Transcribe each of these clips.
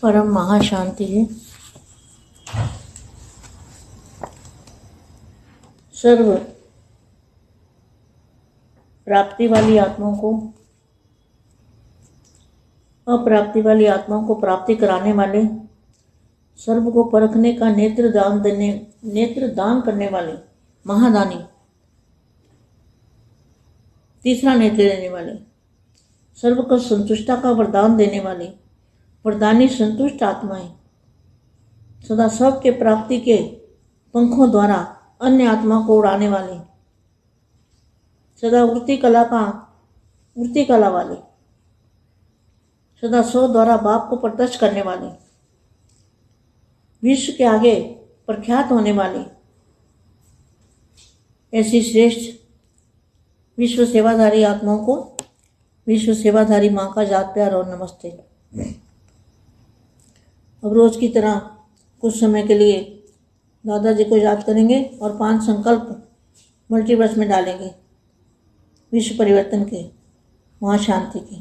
परम महाशांति है। सर्व प्राप्ति वाली आत्माओं को, अप्राप्ति वाली आत्माओं को प्राप्ति कराने वाले, सर्व को परखने का नेत्र दान करने वाले महादानी, तीसरा नेत्र देने वाले, सर्व को संतुष्टता का वरदान देने वाले वरदानी संतुष्ट आत्माएं, सदा सब के प्राप्ति के पंखों द्वारा अन्य आत्मा को उड़ाने वाले, सदा उड़ती कला वाले, सदा सौ द्वारा बाप को प्रत्यक्ष करने वाले, विश्व के आगे प्रख्यात होने वाले, ऐसी श्रेष्ठ विश्व सेवाधारी आत्माओं को विश्व सेवाधारी माँ का याद प्यार और नमस्ते। अब रोज की तरह कुछ समय के लिए दादाजी को याद करेंगे और 5 संकल्प मल्टीवर्स में डालेंगे, विश्व परिवर्तन के, वहाँ शांति के।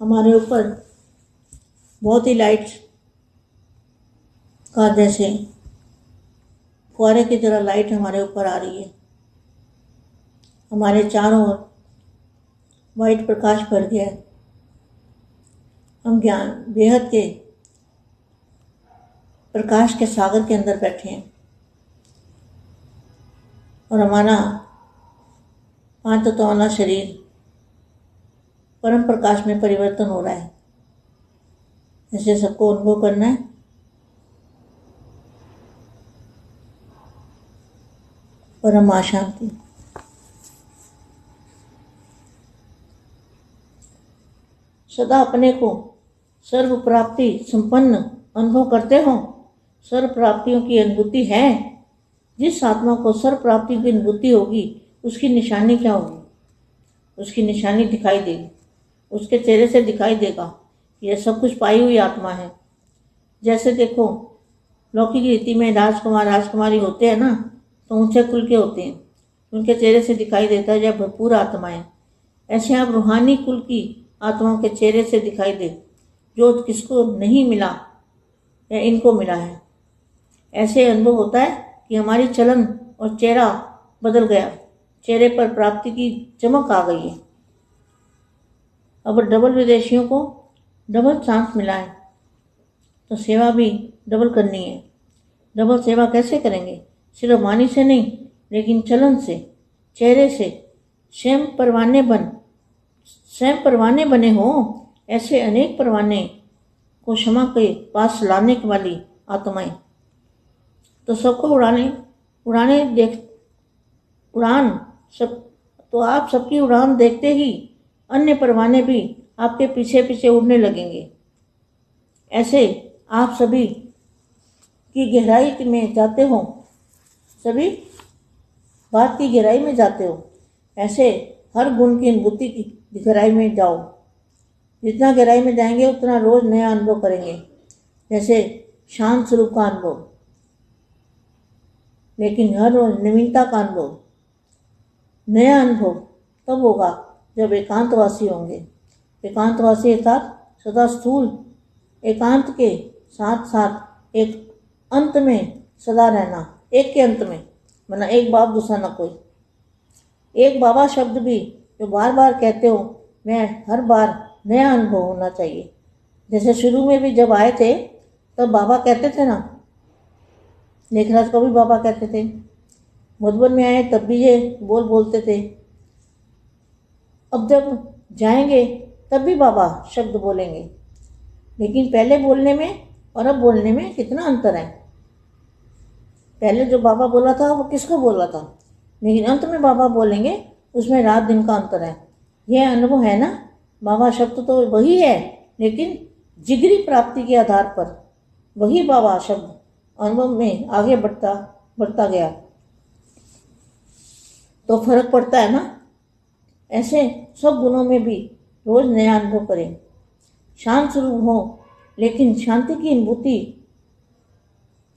हमारे ऊपर बहुत ही लाइट का जैसे फुहारे की तरह लाइट हमारे ऊपर आ रही है। हमारे चारों ओर वाइट प्रकाश भर गया है। हम ज्ञान बेहद के प्रकाश के सागर के अंदर बैठे हैं और हमारा 5 तत्व वाला शरीर परम प्रकाश में परिवर्तन हो रहा है। ऐसे सबको अनुभव करना है। परम शांति। सदा अपने को सर्व प्राप्ति संपन्न अनुभव करते हो। सर्व प्राप्तियों की अनुभूति है। जिस आत्मा को सर्व प्राप्ति की अनुभूति होगी उसकी निशानी क्या होगी? उसकी निशानी दिखाई देगी, उसके चेहरे से दिखाई देगा। यह सब कुछ पाई हुई आत्मा है। जैसे देखो लौकिक रीति में राजकुमार राजकुमारी होते हैं ना, तो ऊंचे कुल के होते हैं, उनके चेहरे से दिखाई देता है जब भरपूर आत्माएं। ऐसे आप रूहानी कुल की आत्माओं के चेहरे से दिखाई दे, जो किसको नहीं मिला या इनको मिला है। ऐसे अनुभव होता है कि हमारी चलन और चेहरा बदल गया, चेहरे पर प्राप्ति की चमक आ गई है। अब डबल विदेशियों को डबल चांस मिला है, तो सेवा भी डबल करनी है। डबल सेवा कैसे करेंगे? सिर्फ वाणी से नहीं, लेकिन चलन से, चेहरे से। स्वयं परवाने बने हो। ऐसे अनेक परवाने को क्षमा के पास लाने वाली आत्माएं, तो सबको तो आप सबकी उड़ान देखते ही अन्य परवाने भी आपके पीछे पीछे उड़ने लगेंगे। ऐसे आप सभी की गहराई में जाते हो, सभी बात की गहराई में जाते हो। ऐसे हर गुण की अनुभूति की गहराई में जाओ। जितना गहराई में जाएंगे उतना रोज नया अनुभव करेंगे। जैसे शांत स्वरूप का अनुभव, लेकिन हर रोज नवीनता का अनुभव। नया अनुभव तब होगा जब एकांतवासी होंगे। एकांतवासी अर्थात सदा स्थूल एकांत के साथ साथ एक अंत में सदा रहना, एक के अंत में, वरना एक बाप दूसरा ना कोई। एक बाबा शब्द भी जो बार बार कहते हो, मैं हर बार नया अनुभव होना चाहिए। जैसे शुरू में भी जब आए थे तब बाबा कहते थे ना, लेखराज को भी बाबा कहते थे। मधुबन में आए तब भी ये बोलते थे। अब जब जाएंगे तब भी बाबा शब्द बोलेंगे, लेकिन पहले बोलने में और अब बोलने में कितना अंतर है। पहले जो बाबा बोला था वो किसको बोला था, लेकिन अंत में बाबा बोलेंगे, उसमें रात दिन का अंतर है। यह अनुभव है ना। बाबा शब्द तो वही है, लेकिन जिगरी प्राप्ति के आधार पर वही बाबा शब्द अनुभव में आगे बढ़ता गया, तो फर्क पड़ता है ना। ऐसे सब गुणों में भी रोज नया अनुभव करें। शांत स्वरूप हो, लेकिन शांति की अनुभूति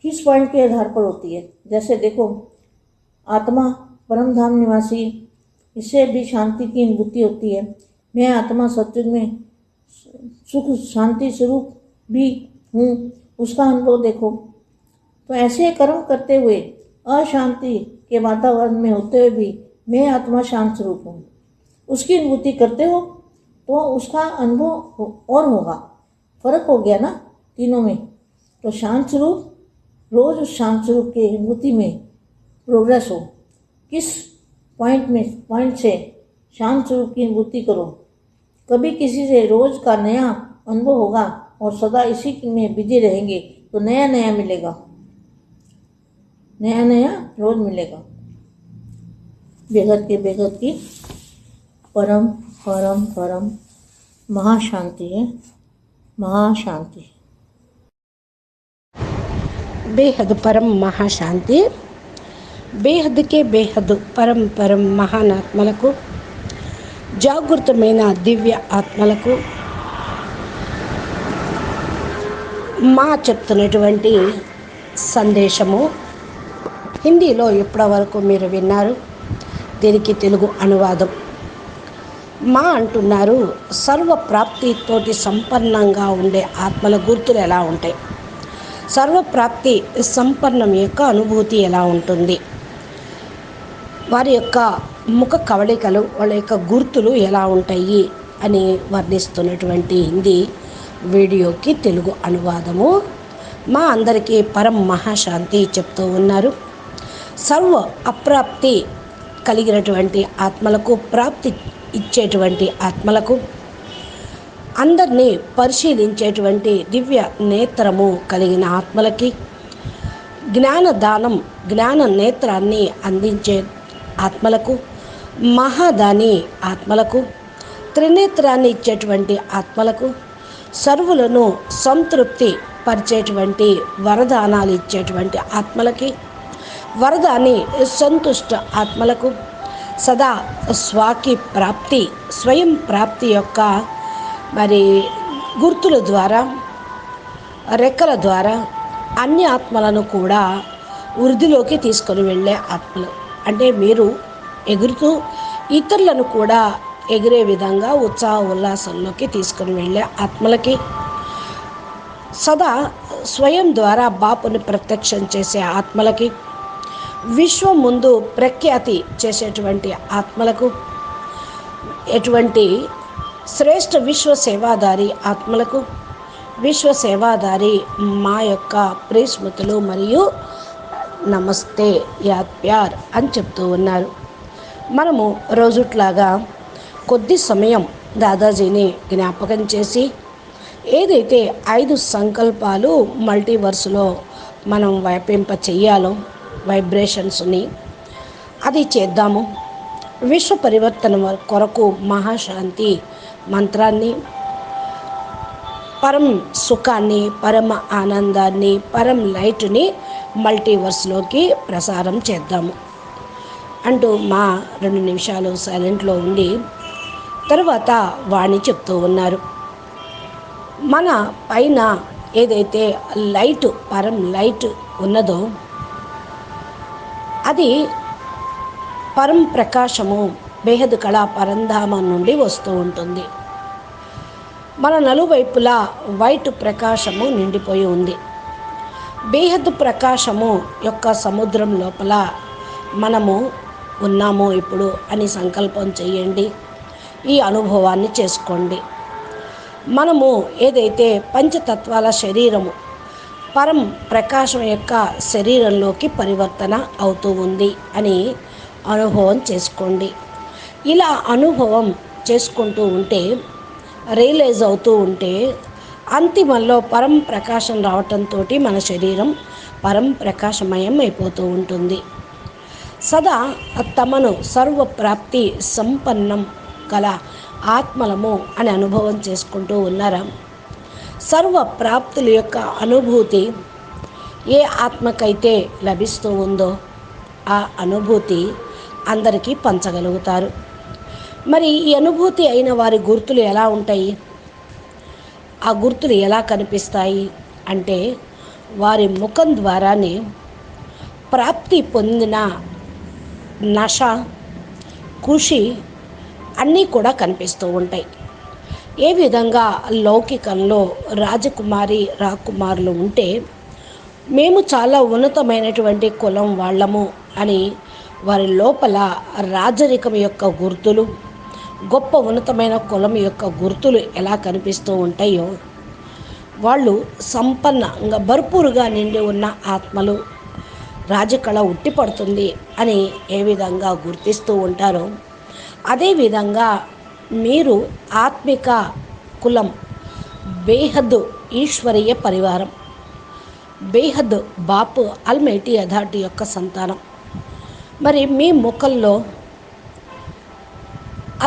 किस पॉइंट के आधार पर होती है? जैसे देखो आत्मा परम धाम निवासी, इससे भी शांति की अनुभूति होती है। मैं आत्मा सत्युग में सुख शांति स्वरूप भी हूँ, उसका अनुभव देखो। तो ऐसे कर्म करते हुए अशांति के वातावरण में होते हुए भी मैं आत्मा शांत स्वरूप हूँ, उसकी अनुभूति करते हो तो उसका अनुभव और होगा। फर्क हो गया ना तीनों में। तो शांत स्वरूप, रोज उस शांत स्वरूप के अनुभूति में प्रोग्रेस हो। किस पॉइंट से शांत स्वरूप की अनुभूति करो। कभी किसी से रोज का नया अनुभव होगा और सदा इसी में बिजी रहेंगे तो नया नया मिलेगा, नया नया रोज मिलेगा। बेहद की परम परम परम महाशांति है, महाशांति। बेहद परम महाशांति, బేహద్కే బేహద్ పరం మహానాత్మలకు, జాగృతమైన దివ్య ఆత్మలకు మా చెప్తున్నటువంటి సందేశము హిందీలో ఇప్పటివరకు మీరు విన్నారు. దీనికి తెలుగు అనువాదం. మా అంటున్నారు, సర్వప్రాప్తితోటి సంపన్నంగా ఉండే ఆత్మల గుర్తులు ఎలా ఉంటాయి, సర్వప్రాప్తి సంపన్నం యొక్క అనుభూతి ఎలా ఉంటుంది, వారి యొక్క ముఖ కవళికలు, వాళ్ళ యొక్క గుర్తులు ఎలా ఉంటాయి అని వర్ణిస్తున్నటువంటి హిందీ వీడియోకి తెలుగు అనువాదము మా అందరికీ పరం మహాశాంతి చెప్తూ ఉన్నారు. సర్వ అప్రాప్తి కలిగినటువంటి ఆత్మలకు, ప్రాప్తి ఇచ్చేటువంటి ఆత్మలకు, అందరినీ పరిశీలించేటువంటి దివ్య నేత్రము కలిగిన ఆత్మలకి, జ్ఞానదానం, జ్ఞాన నేత్రాన్ని అందించే ఆత్మలకు, మహాదాని ఆత్మలకు, త్రినేత్రాన్ని ఇచ్చేటువంటి ఆత్మలకు, సర్వులను సంతృప్తి పరిచేటువంటి వరదానాలు ఇచ్చేటువంటి ఆత్మలకి, వరదాని సంతుష్ట ఆత్మలకు, సదా స్వాకి ప్రాప్తి, స్వయం ప్రాప్తి యొక్క గుర్తుల ద్వారా, రెక్కల ద్వారా అన్ని ఆత్మలను కూడా వృద్ధిలోకి తీసుకొని వెళ్ళే ఆత్మలు. అంటే మీరు ఎగురుతూ ఇతరులను కూడా ఎగిరే విధంగా ఉత్సాహ ఉల్లాసంలోకి తీసుకొని వెళ్ళే ఆత్మలకి, సదా స్వయం ద్వారా బాపుని ప్రత్యక్షం చేసే ఆత్మలకి, విశ్వం ముందు ప్రఖ్యాతి చేసేటువంటి ఆత్మలకు, ఎటువంటి శ్రేష్ఠ విశ్వ సేవాదారి ఆత్మలకు, విశ్వ సేవాదారి మా యొక్క ప్రియస్మృతులు మరియు నమస్తే యాద్ ప్యార్ అని చెప్తూ ఉన్నారు. మనము రోజుట్లాగా కొద్ది సమయం దాదాజీని జ్ఞాపకం చేసి ఏదైతే 5 సంకల్పాలు మల్టీవర్స్లో మనం వ్యాపింప చెయ్యాలో, వైబ్రేషన్స్ని, అది చేద్దాము. విశ్వ పరివర్తన కొరకు మహాశాంతి మంత్రాన్ని, పరం సుఖాన్ని, పరమ ఆనందాన్ని, పరం లైట్ని మల్టీవర్స్లోకి ప్రసారం చేద్దాము అంటూ మా 2 నిమిషాలు సైలెంట్లో ఉండి తర్వాత వాణి చెప్తూ ఉన్నారు. మన పైన ఏదైతే లైట్, పరం లైట్ ఉన్నదో అది పరం ప్రకాశము బేహద్ కళా పరంధామం నుండి వస్తూ ఉంటుంది. మన నలువైపులా వైట్ ప్రకాశము నిండిపోయి ఉంది. బేహద్ ప్రకాశము యొక్క సముద్రం లోపల మనము ఉన్నాము ఇప్పుడు అని సంకల్పం చేయండి. ఈ అనుభవాన్ని చేసుకోండి. మనము ఏదైతే పంచతత్వాల శరీరము పరం ప్రకాశం యొక్క శరీరంలోకి పరివర్తన అవుతూ ఉంది అని అనుభవం చేసుకోండి. ఇలా అనుభవం చేసుకుంటూ ఉంటే, రియలైజ్ అవుతూ ఉంటే, అంతిమంలో పరం ప్రకాశం రావటంతో మన శరీరం పరం ప్రకాశమయం అయిపోతూ ఉంటుంది. సదా తమను సర్వప్రాప్తి సంపన్నం గల ఆత్మలము అని అనుభవం చేసుకుంటూ ఉన్నారా? సర్వ ప్రాప్తుల యొక్క అనుభూతి ఏ ఆత్మకైతే లభిస్తూ ఉందో ఆ అనుభూతి అందరికీ పంచగలుగుతారు. మరి ఈ అనుభూతి అయిన వారి గుర్తులు ఎలా ఉంటాయి? ఆ గుర్తులు ఎలా కనిపిస్తాయి అంటే, వారి ముఖం ద్వారానే ప్రాప్తి పొందిన నశ, ఖుషి అన్నీ కూడా కనిపిస్తూ ఉంటాయి. ఏ విధంగా లౌకికంలో రాజకుమారి రాకుమారులు ఉంటే మేము చాలా ఉన్నతమైనటువంటి కులం వాళ్ళము అని వారి లోపల రాజరికం యొక్క గుర్తులు, గొప్ప ఉన్నతమైన కులం యొక్క గుర్తులు ఎలా కనిపిస్తూ ఉంటాయో, వాళ్ళు సంపన్నంగా భర్పూరుగా నిండి ఉన్న ఆత్మలు, రాజకళ ఉట్టిపడుతుంది అని ఏ విధంగా గుర్తిస్తూ ఉంటారో, అదేవిధంగా మీరు ఆత్మిక కులం బేహద్ ఈశ్వరీయ పరివారం, బేహద్ బాపు అల్మైటీ అథారిటీ యొక్క సంతానం. మరి మీ ముఖంలో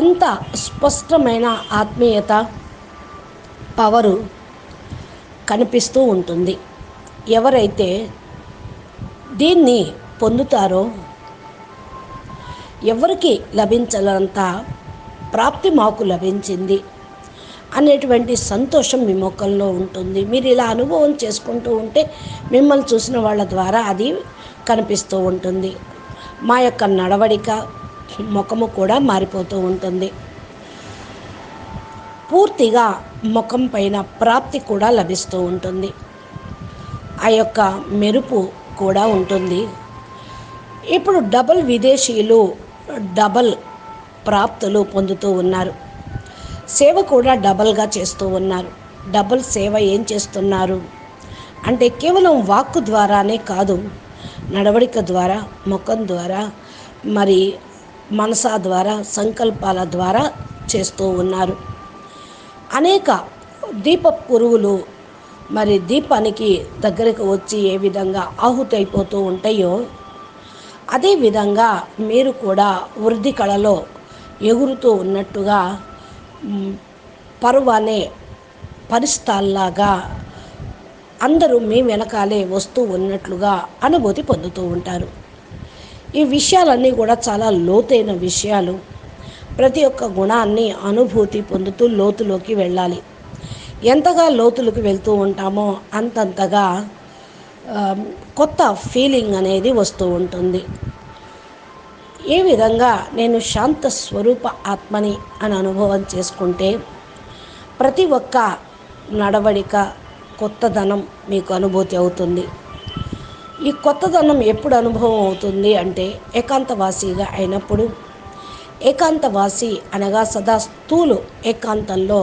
అంత స్పష్టమైన ఆత్మీయత, పవరు కనిపిస్తూ ఉంటుంది. ఎవరైతే దీన్ని పొందుతారో ఎవరికి లభించనంత ప్రాప్తి మాకు లభించింది అనేటువంటి సంతోషం మీ ముఖంలో ఉంటుంది. మీరు ఇలా అనుభవం చేసుకుంటూ ఉంటే మిమ్మల్ని చూసిన వాళ్ళ ద్వారా అది కనిపిస్తూ ఉంటుంది. మా యొక్క నడవడిక, ముఖము కూడా మారిపోతూ ఉంటుంది. పూర్తిగా ముఖం పైన ప్రాప్తి కూడా లభిస్తూ ఉంటుంది. ఆ యొక్క మెరుపు కూడా ఉంటుంది. ఇప్పుడు డబుల్ విదేశీయులు డబల్ ప్రాప్తులు పొందుతూ ఉన్నారు. సేవ కూడా డబల్గా చేస్తూ ఉన్నారు. డబుల్ సేవ ఏం చేస్తున్నారు అంటే కేవలం వాక్కు ద్వారానే కాదు, నడవడిక ద్వారా, ముఖం ద్వారా, మరి మనసా ద్వారా, సంకల్పాల ద్వారా చేస్తూ ఉన్నారు. అనేక దీప పురుగులు మరి దీపానికి దగ్గరకు వచ్చి ఏ విధంగా ఆహుతి అయిపోతూ ఉంటాయో, అదేవిధంగా మీరు కూడా వృద్ధి కళలో ఎగురుతూ ఉన్నట్టుగా పరువానే పరిస్థాల్లాగా అందరూ మీ వెనకాలే వస్తూ ఉన్నట్లుగా అనుభూతి పొందుతూ ఉంటారు. ఈ విషయాలన్నీ కూడా చాలా లోతైన విషయాలు. ప్రతి ఒక్క గుణాన్ని అనుభూతి పొందుతూ లోతులోకి వెళ్ళాలి. ఎంతగా లోతులకు వెళ్తూ ఉంటామో అంతంతగా కొత్త ఫీలింగ్ అనేది వస్తూ ఉంటుంది. ఏ విధంగా నేను శాంత స్వరూప ఆత్మని అని అనుభవం చేసుకుంటే ప్రతి ఒక్క నడవడిక కొత్తదనం మీకు అనుభూతి అవుతుంది. ఈ కొత్తదనం ఎప్పుడు అనుభవం అవుతుంది అంటే ఏకాంతవాసిగా అయినప్పుడు. ఏకాంతవాసి అనగా సదా స్థూలు ఏకాంతంలో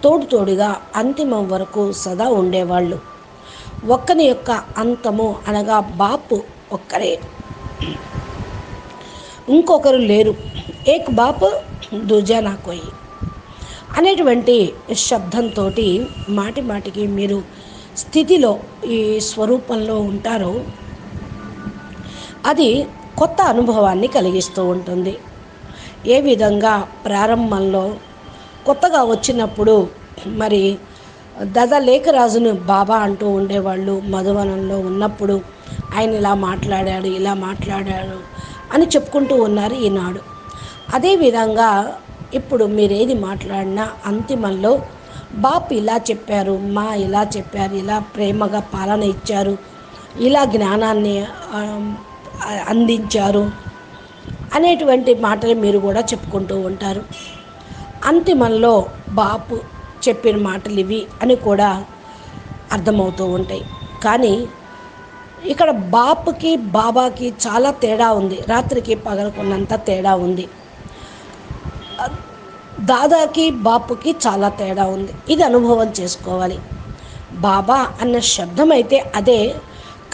తోడుగా అంతిమం వరకు సదా ఉండేవాళ్ళు. ఒక్కని యొక్క అంతము అనగా బాపు ఒక్కరే, ఇంకొకరు లేరు. ఏక్ బాప్ దూజా నా కోయి అనేటువంటి శబ్దంతో మాటి మాటికి మీరు స్థితిలో ఈ స్వరూపంలో ఉంటారో అది కొత్త అనుభవాన్ని కలిగిస్తూ ఉంటుంది. ఏ విధంగా ప్రారంభంలో కొత్తగా వచ్చినప్పుడు మరి దాదా లేఖరాజును బాబా అంటూ ఉండేవాళ్ళు. మధువనంలో ఉన్నప్పుడు ఆయన ఇలా మాట్లాడాడు అని చెప్పుకుంటూ ఉన్నారు ఈనాడు. అదేవిధంగా ఇప్పుడు మీరేది మాట్లాడినా అంతిమంలో బాప్ ఇలా చెప్పారు, మా ఇలా చెప్పారు, ఇలా ప్రేమగా పాలన ఇచ్చారు, ఇలా జ్ఞానాన్ని అందించారు అనేటువంటి మాటలు మీరు కూడా చెప్పుకుంటూ ఉంటారు. అంతిమంలో బాపు చెప్పిన మాటలు ఇవి అని కూడా అర్థమవుతూ ఉంటాయి. కానీ ఇక్కడ బాపుకి బాబాకి చాలా తేడా ఉంది. రాత్రికి పగలకున్నంత తేడా ఉంది. దాదాకి బాపుకి చాలా తేడా ఉంది. ఇది అనుభవం చేసుకోవాలి. బాబా అన్న శబ్దం అయితే అదే,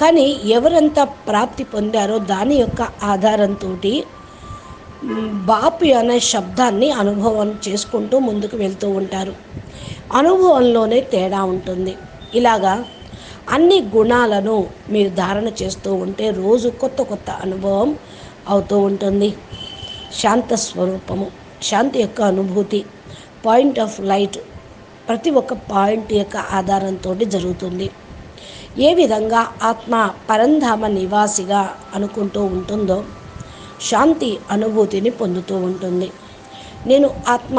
కానీ ఎవరెంత ప్రాప్తి పొందారో దాని యొక్క ఆధారంతో బాపు అనే శబ్దాన్ని అనుభవం చేసుకుంటూ ముందుకు వెళ్తూ ఉంటారు. అనుభవంలోనే తేడా ఉంటుంది. ఇలాగా అన్ని గుణాలను మీరు ధారణ చేస్తూ ఉంటే రోజు కొత్త అనుభవం అవుతూ ఉంటుంది. శాంత స్వరూపము, శాంతి యొక్క అనుభూతి, పాయింట్ ఆఫ్ లైట్ ప్రతి ఒక్క పాయింట్ యొక్క ఆధారంతో జరుగుతుంది. ఏ విధంగా ఆత్మ పరంధామ నివాసిగా అనుకుంటూ ఉంటుందో శాంతి అనుభూతిని పొందుతూ ఉంటుంది. నేను ఆత్మ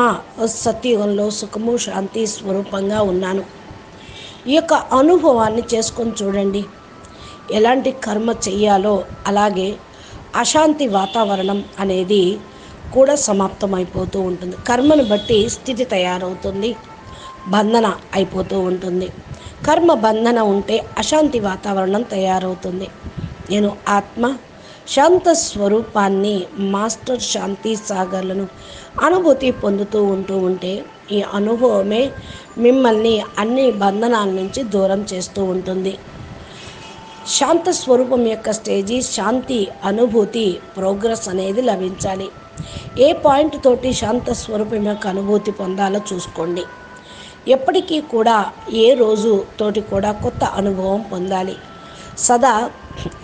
సత్యుగంలో సుఖము శాంతి స్వరూపంగా ఉన్నాను. ఈ యొక్క అనుభవాన్ని చేసుకొని చూడండి. ఎలాంటి కర్మ చెయ్యాలో అలాగే అశాంతి వాతావరణం అనేది కూడా సమాప్తమైపోతూ ఉంటుంది. కర్మను బట్టి స్థితి తయారవుతుంది, బంధన అయిపోతూ ఉంటుంది. కర్మ బంధన ఉంటే అశాంతి వాతావరణం తయారవుతుంది. నేను ఆత్మ శాంత స్వరూపాన్ని, మాస్టర్ శాంతి సాగర్లను అనుభూతి పొందుతూ ఉంటే ఈ అనుభవమే మిమ్మల్ని అన్ని బంధనాల నుంచి దూరం చేస్తూ ఉంటుంది. శాంత స్వరూపం యొక్క స్టేజీ శాంతి అనుభూతి ప్రోగ్రెస్ అనేది లభించాలి. ఏ పాయింట్ తోటి శాంత స్వరూపం యొక్క అనుభూతి పొందాలో చూసుకోండి. ఎప్పటికీ కూడా ఏ రోజు తోటి కూడా కొత్త అనుభవం పొందాలి. సదా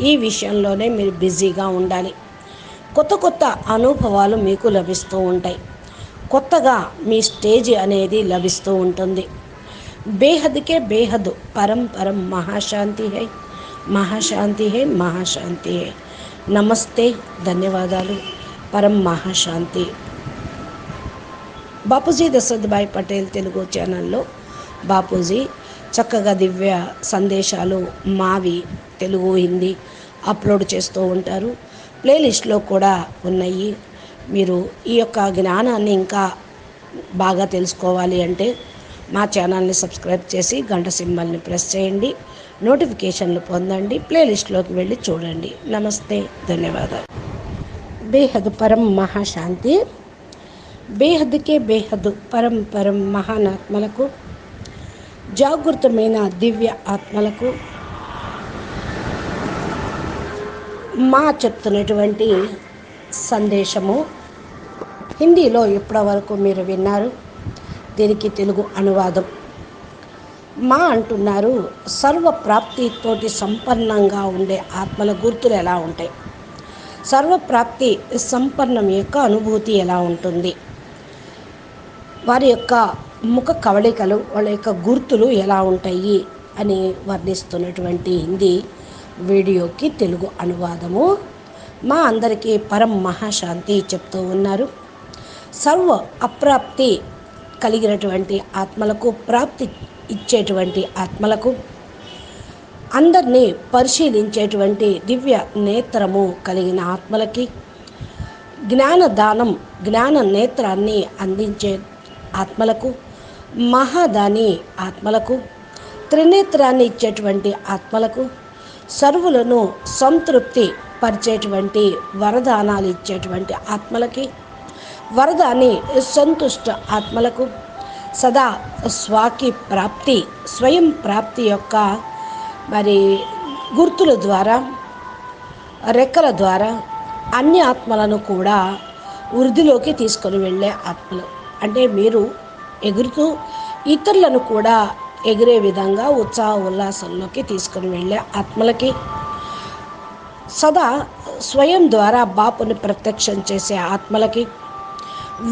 ఈ విషయంలోనే మీరు బిజీగా ఉండాలి. కొత్త కొత్త అనుభవాలు మీకు లభిస్తూ ఉంటాయి. కొత్తగా మీ స్టేజ్ అనేది లభిస్తూ ఉంటుంది. బేహద్కే బేహద్ పరం పరం మహాశాంతి హై, మహాశాంతి హై, మహాశాంతి హై. నమస్తే, ధన్యవాదాలు. పరం మహాశాంతి. బాపూజీ దశరథభాయ్ పటేల్ తెలుగు ఛానల్లో బాపూజీ చక్కగా దివ్య సందేశాలు మావి తెలుగు, హిందీ అప్లోడ్ చేస్తూ ఉంటారు. ప్లేలిస్ట్లో కూడా ఉన్నాయి. మీరు ఈ యొక్క జ్ఞానాన్ని ఇంకా బాగా తెలుసుకోవాలి అంటే మా ఛానల్ని సబ్స్క్రైబ్ చేసి గంట సింబల్ని ప్రెస్ చేయండి. నోటిఫికేషన్లు పొందండి. ప్లేలిస్ట్లోకి వెళ్ళి చూడండి. నమస్తే, ధన్యవాదాలు. బేహద్ పరం మహాశాంతి. బేహద్కే బేహద్ పరం పరం మహానాత్మలకు, జాగృతమైన దివ్య ఆత్మలకు మా చెప్తున్నటువంటి సందేశము హిందీలో ఇప్పటివరకు మీరు విన్నారు. దీనికి తెలుగు అనువాదం. మా అంటున్నారు, సర్వప్రాప్తితోటి సంపన్నంగా ఉండే ఆత్మల గుర్తులు ఎలా ఉంటాయి, సర్వప్రాప్తి సంపన్నం యొక్క అనుభూతి ఎలా ఉంటుంది, వారి యొక్క ముఖ కవళికలు, వాళ్ళ యొక్క గుర్తులు ఎలా ఉంటాయి అని వర్ణిస్తున్నటువంటి హిందీ వీడియోకి తెలుగు అనువాదము మా అందరికీ పరం మహాశాంతి చెప్తూ ఉన్నారు. సర్వ అప్రాప్తి కలిగినటువంటి ఆత్మలకు, ప్రాప్తి ఇచ్చేటువంటి ఆత్మలకు, అందరినీ పరిశీలించేటువంటి దివ్య నేత్రము కలిగిన ఆత్మలకి, జ్ఞానదానం జ్ఞాన నేత్రాన్ని అందించే ఆత్మలకు, మహాదాని ఆత్మలకు, త్రినేత్రాన్ని ఇచ్చేటువంటి ఆత్మలకు, సర్వులను సంతృప్తి పరిచేటువంటి వరదానాలు ఇచ్చేటువంటి ఆత్మలకి, వరదాని సంతుష్ట ఆత్మలకు, సదా స్వాకి ప్రాప్తి స్వయం ప్రాప్తి యొక్క గుర్తుల ద్వారా, రెక్కల ద్వారా అన్ని ఆత్మలను కూడా వృద్ధిలోకి తీసుకొని వెళ్ళే ఆత్మలు. అంటే మీరు ఎగురుతూ ఇతరులను కూడా ఎగిరే విధంగా ఉత్సాహ ఉల్లాసంలోకి తీసుకొని వెళ్ళే ఆత్మలకి, సదా స్వయం ద్వారా బాపుని ప్రత్యక్షం చేసే ఆత్మలకి,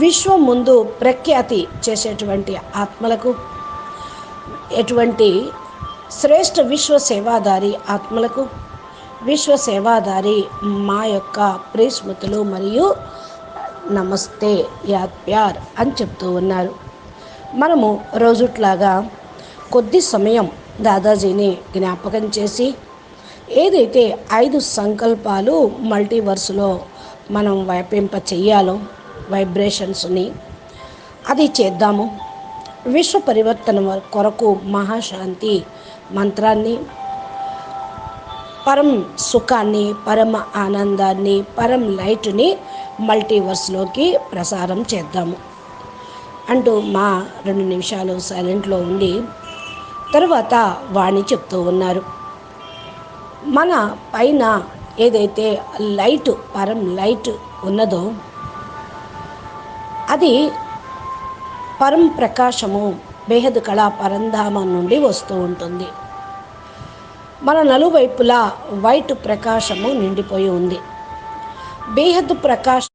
విశ్వం ముందు ప్రఖ్యాతి చేసేటువంటి ఆత్మలకు, ఎటువంటి శ్రేష్ఠ విశ్వ సేవాదారి ఆత్మలకు, విశ్వ సేవాదారి మా యొక్క ప్రియస్మృతులు మరియు నమస్తే, యాద్ ప్యార్ అని చెప్తూ ఉన్నారు. మనము రోజుట్లాగా కొద్ది సమయం దాదాజీని జ్ఞాపకం చేసి ఏదైతే 5 సంకల్పాలు మల్టీవర్స్లో మనం వ్యాపింప చెయ్యాలో వైబ్రేషన్స్ని, అది చేద్దాము. విశ్వ పరివర్తన కొరకు మహాశాంతి మంత్రాన్ని, పరం సుఖాన్ని, పరమ ఆనందాన్ని, పరం లైట్ని మల్టీవర్స్లోకి ప్రసారం చేద్దాము అంటూ మా 2 నిమిషాలు సైలెంట్లో ఉండి తర్వాత వాణి చెప్తూ ఉన్నారు. మన పైన ఏదైతే లైట్, పరం లైట్ ఉన్నదో అది పరం ప్రకాశము బేహద్ కళా పరంధామం నుండి వస్తూ ఉంటుంది. మన నలువైపులా వైట్ ప్రకాశము నిండిపోయి ఉంది. బేహద్ ప్రకాశం